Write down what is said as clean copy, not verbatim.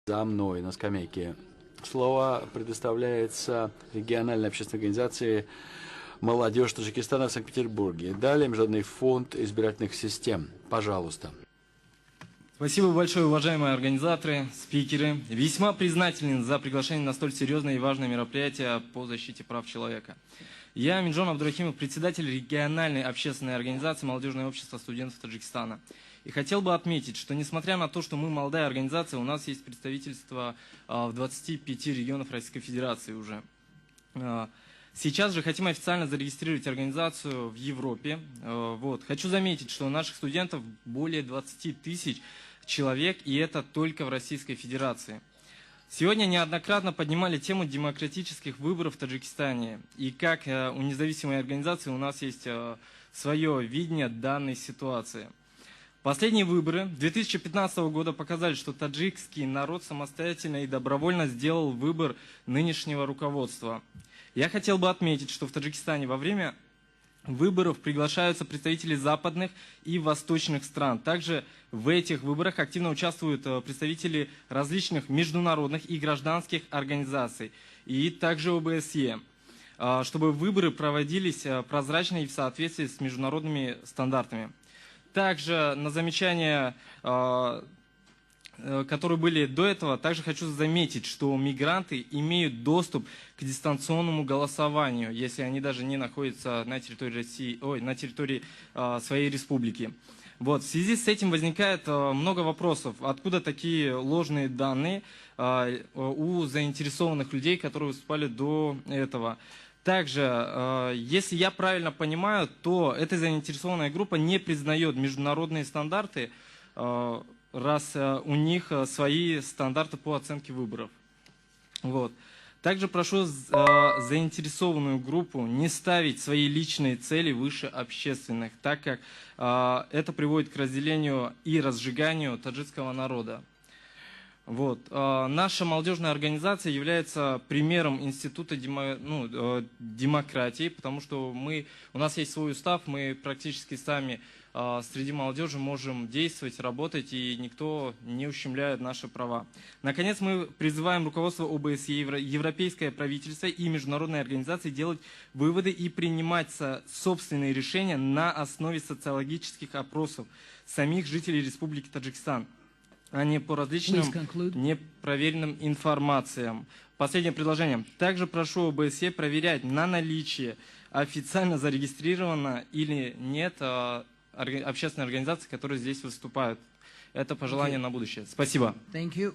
За мной на скамейке. Слово предоставляется региональной общественной организации «Молодежь Таджикистана» в Санкт-Петербурге. Далее Международный фонд избирательных систем. Пожалуйста. Спасибо большое, уважаемые организаторы, спикеры. Весьма признателен за приглашение на столь серьезное и важное мероприятие по защите прав человека. Я Аминджон Абдурахимов, председатель региональной общественной организации «Молодежное общество студентов Таджикистана». И хотел бы отметить, что несмотря на то, что мы молодая организация, у нас есть представительство в 25 регионах Российской Федерации уже. Сейчас же хотим официально зарегистрировать организацию в Европе. Хочу заметить, что у наших студентов более 20 тысяч человек, и это только в Российской Федерации. Сегодня неоднократно поднимали тему демократических выборов в Таджикистане. И как у независимой организации у нас есть свое видение данной ситуации. Последние выборы 2015 года показали, что таджикский народ самостоятельно и добровольно сделал выбор нынешнего руководства. Я хотел бы отметить, что в Таджикистане во время выборов приглашаются представители западных и восточных стран. Также в этих выборах активно участвуют представители различных международных и гражданских организаций, и также ОБСЕ, чтобы выборы проводились прозрачно и в соответствии с международными стандартами. Также на замечания, которые были до этого, также хочу заметить, что мигранты имеют доступ к дистанционному голосованию, если они даже не находятся на территории России, на территории своей республики. В связи с этим возникает много вопросов, откуда такие ложные данные у заинтересованных людей, которые выступали до этого. Также, если я правильно понимаю, то эта заинтересованная группа не признает международные стандарты, раз у них свои стандарты по оценке выборов. Также прошу заинтересованную группу не ставить свои личные цели выше общественных, так как это приводит к разделению и разжиганию таджикского народа. Наша молодежная организация является примером института демократии, потому что у нас есть свой устав, мы практически сами среди молодежи можем действовать, работать, и никто не ущемляет наши права. Наконец, мы призываем руководство ОБСЕ, европейское правительство и международные организации делать выводы и принимать собственные решения на основе социологических опросов самих жителей Республики Таджикистан, а не по различным непроверенным информациям. Последнее предложение. Также прошу ОБСЕ проверять на наличие официально зарегистрировано или нет общественной организации, которые здесь выступают. Это пожелание на будущее. Спасибо. Благодарю.